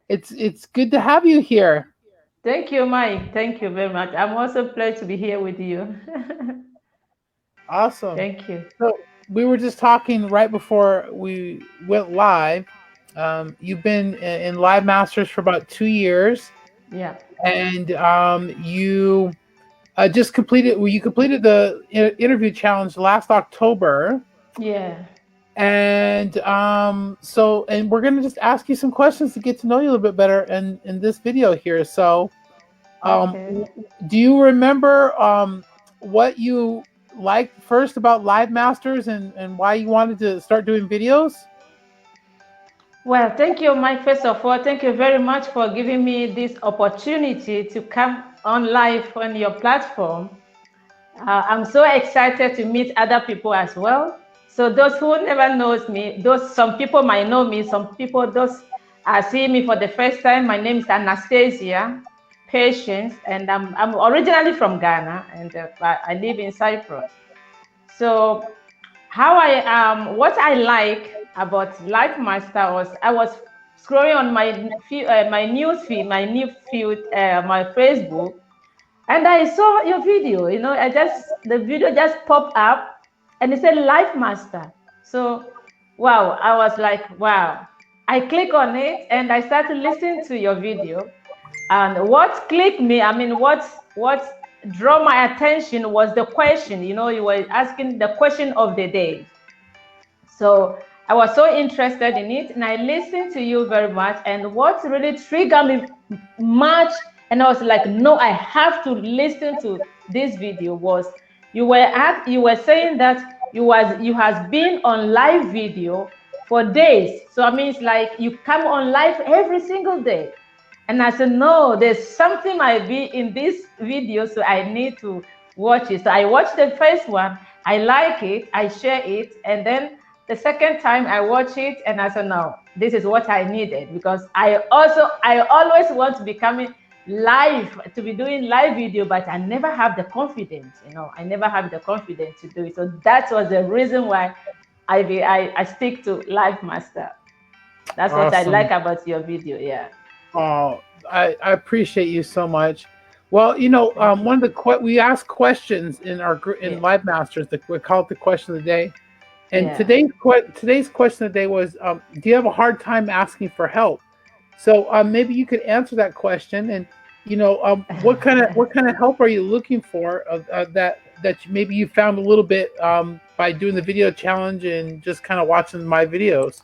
It's good to have you here. Thank you, Mike. Thank you very much. I'm also pleased to be here with you. Awesome. Thank you. So we were just talking right before we went live. You've been in Live Masters for about 2 years, Yeah. and you just completed. Well, you completed the interview challenge last October, Yeah. and and we're gonna just ask you some questions to get to know you a little bit better in this video here. So, Okay. do you remember what you liked first about Live Masters and why you wanted to start doing videos? Well, thank you, Mike. First of all, thank you very much for giving me this opportunity to come on live on your platform. I'm so excited to meet other people as well. So those who never knows me, those some people might know me, some people those are seeing me for the first time. My name is Anastasia Patience, and I'm originally from Ghana, and I live in Cyprus. So how I what I like about Life Master was I was scrolling on my news feed, my Facebook, and I saw your video. The video just popped up, and it said Life Master. So, wow, I was like, wow. I click on it, and I started listening to your video. And what clicked me, I mean, what drew my attention was the question. You were asking the question of the day. So I was so interested in it, and I listened to you very much. And what really triggered me much, and I was like, no, I have to listen to this video. Was you were saying that you has been on live video for days. So I mean, it's like you come on live every single day. And I said, no, there's something might be in this video, so I need to watch it. So I watched the first one, I like it, I share it, and then the second time I watch it, and I said, no, this is what I needed, because I always want to be coming live, to be doing live video, but I never have the confidence. I never have the confidence to do it. So that was the reason why I stick to Live Master. That's what I like Awesome. about your video. Yeah. Oh, I appreciate you so much. Well, Thank you. one of we ask questions in our in Yeah. Live Masters. We call it the question of the day. And Yeah. today's question of the day was, do you have a hard time asking for help? So maybe you could answer that question, and what kind of help are you looking for maybe you found a little bit by doing the video challenge and just kind of watching my videos.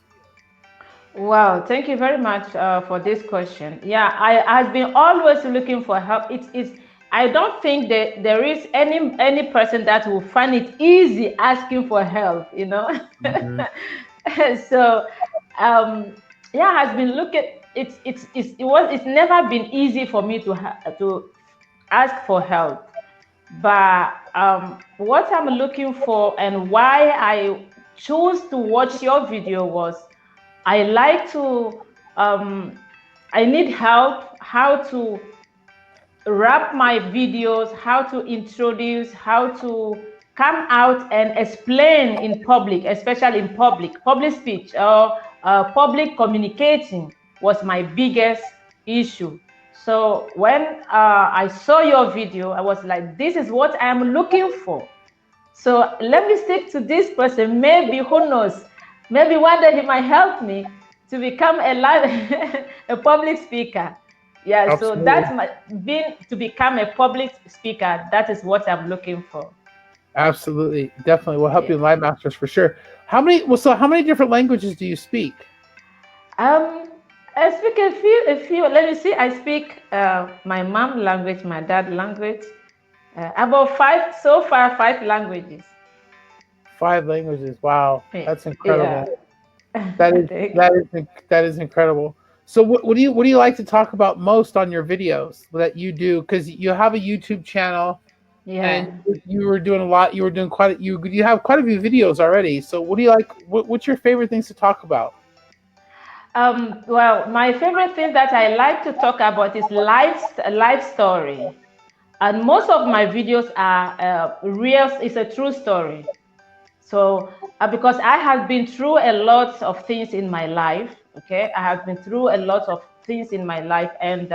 Wow, thank you very much for this question. Yeah, I have been always looking for help. I don't think that there is any person that will find it easy asking for help. Hmm. So, um, yeah, has been looking. It's never been easy for me to ask for help. But what I'm looking for and why I choose to watch your video was I like to, um, I need help how to wrap my videos, how to introduce, how to come out and explain in public, especially in public speech or public communicating was my biggest issue. So when I saw your video, I was like, this is what I'm looking for. So let me stick to this person. Maybe, who knows? Maybe one day he might help me to become a live, a public speaker. Yeah, so Absolutely. that's my being to become a public speaker. That is what I'm looking for. Absolutely. Definitely. We'll help you Yeah. in Live Masters for sure. How many different languages do you speak? Um, I speak a few. Let me see. I speak my mom language, my dad language. About five so far, five languages. 5 languages. Wow. Yeah. That's Yeah. incredible. That is Thank that you. is that is incredible. So what do you like to talk about most on your videos that you do? Because you have a YouTube channel and Yeah. you were doing a lot. You were doing you have quite a few videos already. So what do you like? What's your favorite things to talk about? Well, my favorite thing that I like to talk about is life story, and most of my videos are real. It's a true story. So because I have been through a lot of things in my life, Okay, I have been through a lot of things in my life, and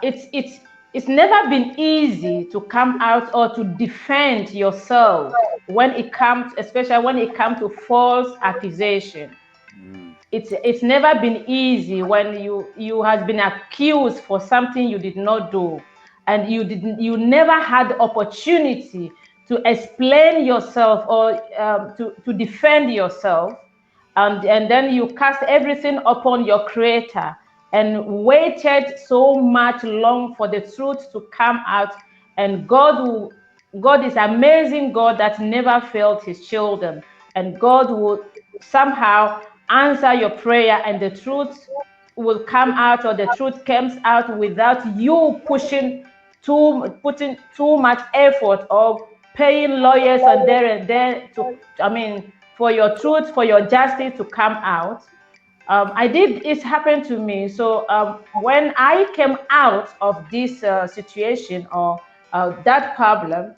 it's never been easy to come out or to defend yourself when it comes, especially when it comes to false accusation. It's never been easy when you has been accused for something you did not do, and you never had the opportunity to explain yourself or to defend yourself, and then you cast everything upon your creator and waited so much long for the truth to come out. And God is amazing God that never failed his children, and God will somehow answer your prayer, and the truth will come out, or the truth comes out without you putting too much effort or paying lawyers and there to, I mean, for your truth, for your justice to come out. It happened to me. So when I came out of this situation, or that problem,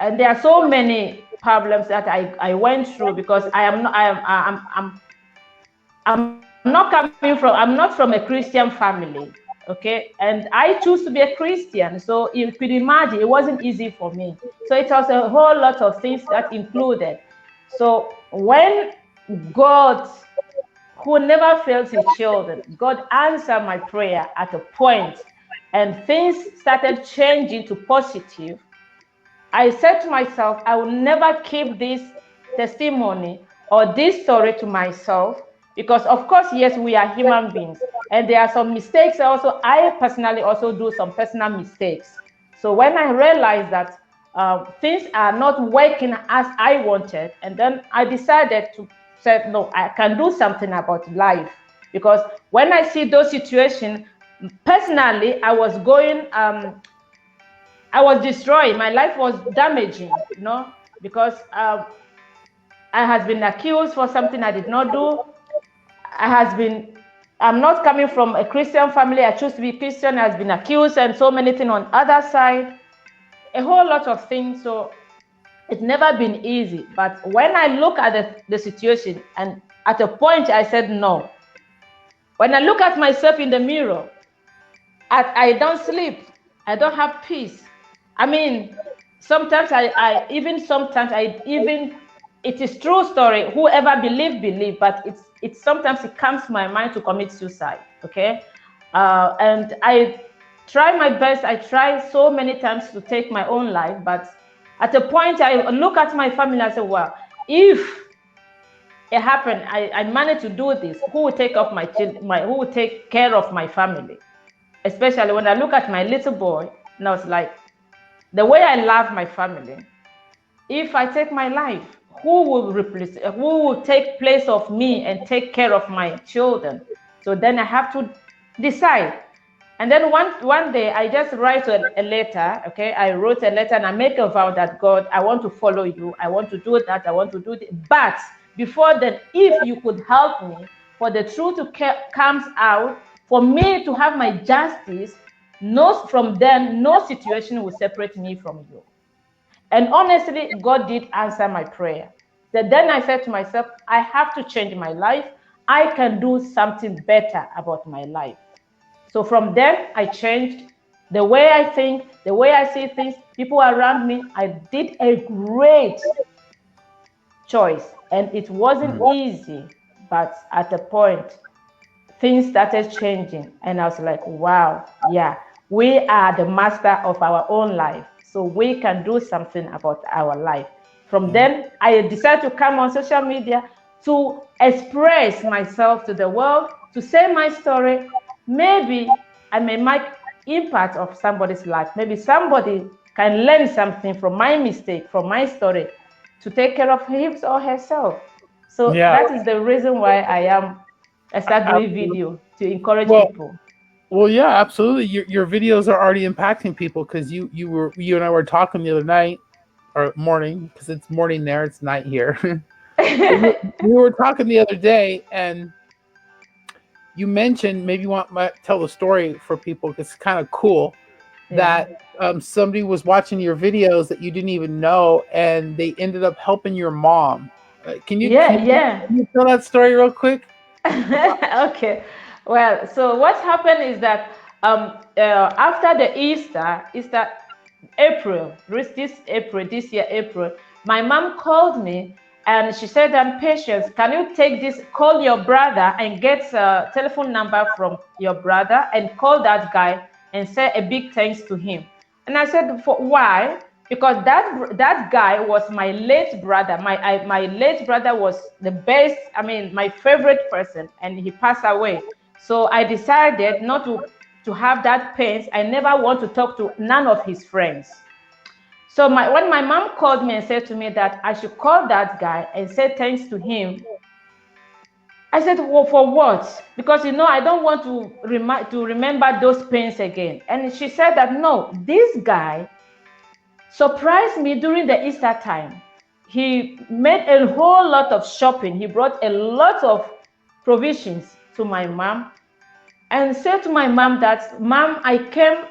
and there are so many problems that I went through, because I'm not from a Christian family, okay? And I choose to be a Christian. So you could imagine it wasn't easy for me. So it was a whole lot of things that included. So when God, who never fails his children, God answered my prayer at a point, and things started changing to positive. I said to myself, I will never keep this testimony or this story to myself, because of course, yes, we are human beings, and there are some mistakes also. I personally also do some personal mistakes. So when I realized that things are not working as I wanted, and then I decided to say, no, I can do something about life. Because when I see those situations, personally, I was destroyed. My life was damaging, because I has been accused for something I did not do. I has been, I'm not coming from a Christian family. I choose to be Christian. I has been accused, and so many things on other side, a whole lot of things. So it's never been easy. But when I look at the situation, and at a point I said no. When I look at myself in the mirror, I don't sleep. I don't have peace. I mean, sometimes it is true story. Whoever believe, but it's sometimes it comes to my mind to commit suicide. Okay, and I try my best. I try so many times to take my own life, but at a point I look at my family and I say, well, if it happened, I managed to do this, who will take up my children? Who will take care of my family? Especially when I look at my little boy, and I was like, the way I love my family, if I take my life, who will take place of me and take care of my children? So then I have to decide. And then one day I just write a letter. Okay, I wrote a letter and I make a vow that, God, I want to follow you. I want to do that. I want to do this. But before then, if you could help me for the truth to comes out, for me to have my justice, from then, no situation will separate me from you. And honestly, God did answer my prayer. Then I said to myself, I have to change my life. I can do something better about my life. So from then, I changed the way I think, the way I see things, people around me. I did a great choice, and it wasn't easy, but at a point, things started changing, and I was like, wow, yeah, we are the master of our own life, so we can do something about our life. From then, I decided to come on social media to express myself to the world, to say my story. Maybe I may make impact of somebody's life. Maybe somebody can learn something from my mistake, from my story, to take care of him or herself. So Yeah. that is the reason why I start doing video to encourage Well, people. well, yeah, absolutely. Your videos are already impacting people because you and I were talking the other night or morning because it's morning there, it's night here. We were talking the other day, and you mentioned maybe you want to tell the story for people because it's kind of cool Yeah. that somebody was watching your videos that you didn't even know, and they ended up helping your mom. Can you Yeah, yeah. can you tell that story real quick? Okay. Well, so what happened is that after the Easter April, this year April, my mom called me and she said, Patience, can you take this, call your brother and get a telephone number from your brother and call that guy and say a big thanks to him. And I said, for why? Because that guy was my late brother. My late brother was the best, I mean, my favorite person, and he passed away. So I decided not to have that pain. I never want to talk to none of his friends. So when my mom called me and said to me that I should call that guy and say thanks to him, I said, well, for what? Because I don't want to remember those pains again. And she said that no, this guy surprised me during the Easter time. He made a whole lot of shopping. He brought a lot of provisions to my mom and said to my mom that, Mom, I came,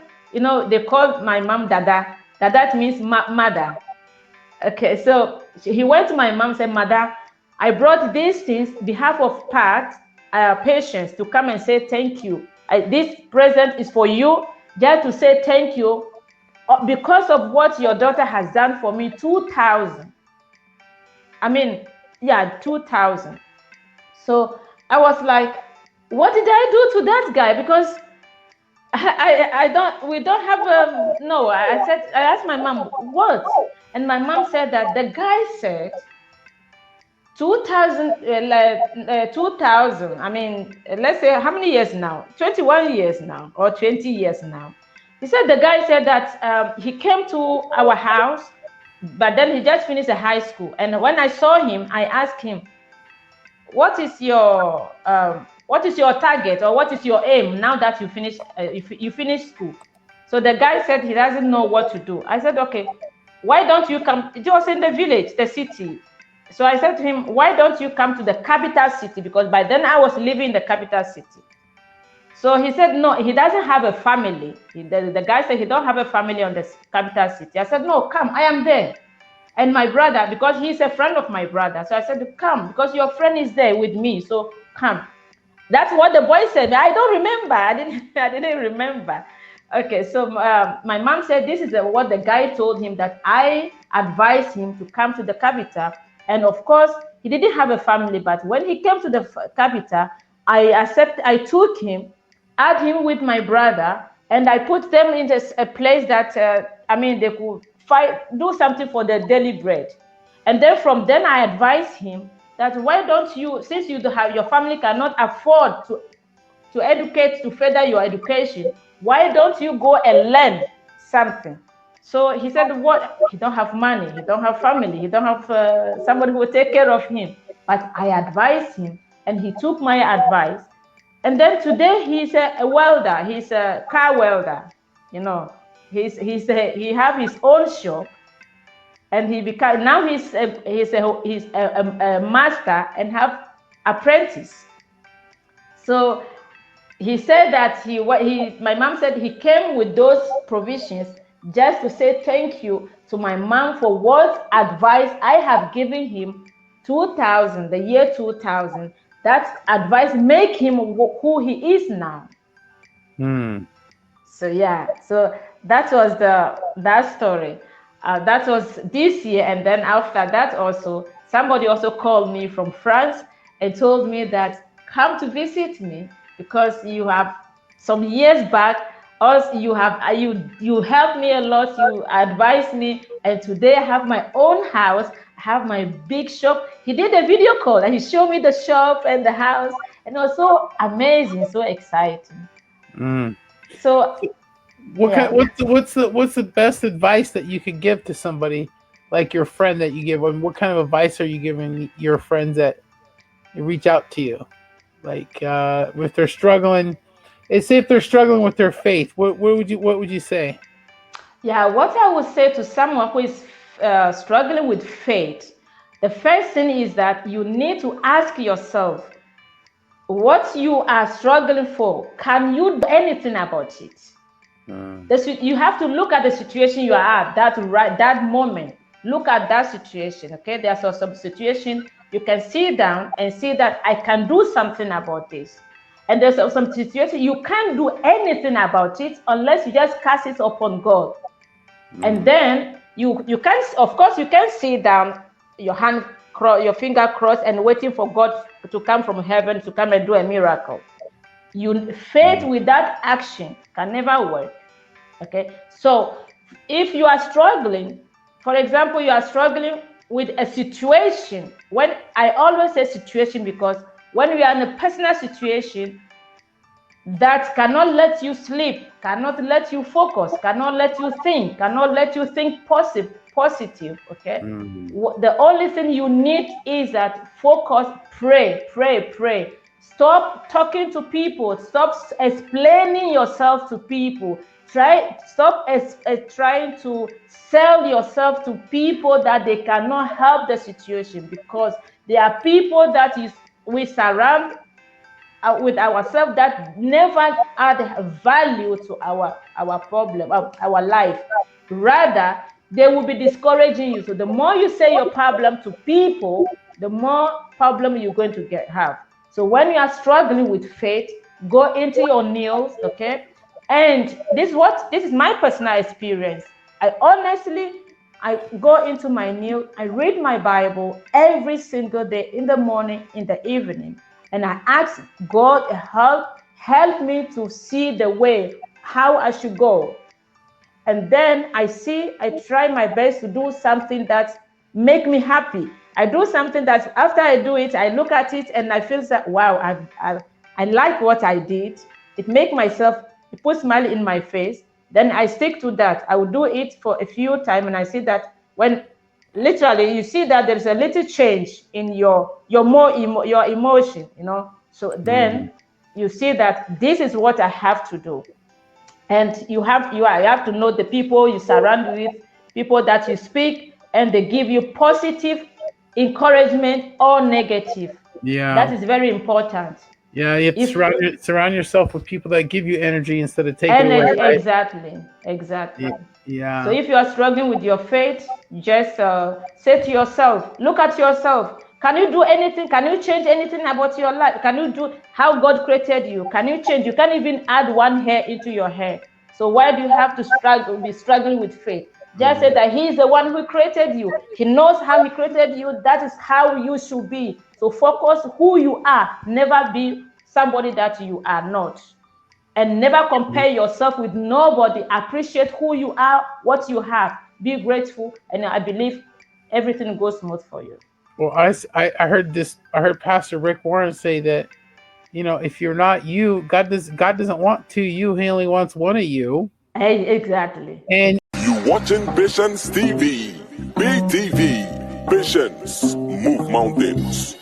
they called my mom Dada. Dada means mother. Okay, so he went to my mom and said, Mother, I brought these things behalf of Patience, to come and say thank you. This present is for you, just to say thank you because of what your daughter has done for me. 2,000. I mean, yeah, 2,000. So I was like, what did I do to that guy? Because we don't have no. I asked my mom what, and my mom said that the guy said 2,000, 2,000. I mean, let's say how many years now? 21 years now, or 20 years now. He said the guy said that he came to our house, but then he just finished a high school. And when I saw him, I asked him, what is your target, or what is your aim now that you finish school? So the guy said he doesn't know what to do. I said, okay, why don't you come? It was in the village, the city. So I said to him, why don't you come to the capital city? Because by then I was living in the capital city. So he said, no, he doesn't have a family. The guy said he don't have a family on the capital city. I said, no, come, I am there. And my brother, because he's a friend of my brother. So I said, come, because your friend is there with me. So come. That's what the boy said. I don't remember. I didn't remember. Okay, so my mom said this is what the guy told him, that I advised him to come to the capital. And of course, he didn't have a family, but when he came to the capital, I took him, add him with my brother, and I put them in a place that, they could do something for the daily bread. And then from then I advised him that why don't you, since your family cannot afford to educate, to further your education, why don't you go and learn something? So he said, what? He don't have money, he don't have family, he don't have somebody who will take care of him. But I advised him, and he took my advice. And then today he's a welder, he's a car welder. He have his own shop, and he's a master and have apprentice. So he said that my mom said he came with those provisions just to say thank you to my mom for what advice I have given him. 2000, the year 2000, that advice make him who he is now. So yeah, so that was that story. That was this year. And then after that also, somebody also called me from France and told me that come to visit me, because you have some years back, also you helped me a lot, you advised me, and today I have my own house, I have my big shop. He did a video call and he showed me the shop and the house, and it was so amazing, so exciting. So what's the best advice that you could give to somebody like your friend that you give? I mean, what kind of advice are you giving your friends that reach out to you? Like if they're struggling, say if they're struggling with their faith, what would you say? Yeah, what I would say to someone who is struggling with faith, the first thing is that you need to ask yourself what you are struggling for. Can you do anything about it? You have to look at the situation you are at that moment. Look at that situation. Okay, there's some situation you can sit down and see that I can do something about this. And there's some situation you can't do anything about it unless you just cast it upon God. And then you can, of course, you can sit down, your finger crossed, and waiting for God to come from heaven to come and do a miracle. Faith without action can never work. Okay, so if you are struggling, for example, you are struggling with a situation. When I always say situation, because when we are in a personal situation that cannot let you sleep, cannot let you focus, cannot let you think positive, okay? The only thing you need is that focus, pray. Stop talking to people, stop explaining yourself to people. Stop trying to sell yourself to people that they cannot help the situation, because there are people that we surround with ourselves that never add value to our problem, our life. Rather, they will be discouraging you. So the more you say your problem to people, the more problem you're going to have. So when you are struggling with faith, go into your knees, okay? And this is my personal experience. I go into my kneel, I read my Bible every single day, in the morning, in the evening. And I ask God, help me to see the way, how I should go. And then I try my best to do something that make me happy. I do something that after I do it, I look at it and I feel that, wow, I like what I did. It puts smile in my face. Then I stick to that. I will do it for a few times, and I see that when literally you see that there's a little change in your emotion, so then you see that this is what I have to do. And you have to know the people you surround with, people that you speak, and they give you positive encouragement or negative. That is very important. Yeah, you have to surround yourself with people that give you energy instead of taking away. Right? Exactly. Yeah. So if you are struggling with your faith, just say to yourself, look at yourself. Can you do anything? Can you change anything about your life? Can you do how God created you? Can you change? You can't even add one hair into your hair. So why do you have to be struggling with faith? Just say that He is the one who created you. He knows how He created you. That is how you should be. So focus who you are. Never be somebody that you are not. And never compare yourself with nobody. Appreciate who you are, what you have. Be grateful, and I believe everything goes smooth for you. Well, I heard Pastor Rick Warren say that, if you're not you, God doesn't want two you. He only wants one of you. Exactly. And you watching Patience TV, Big TV, Patience, Move Mountains.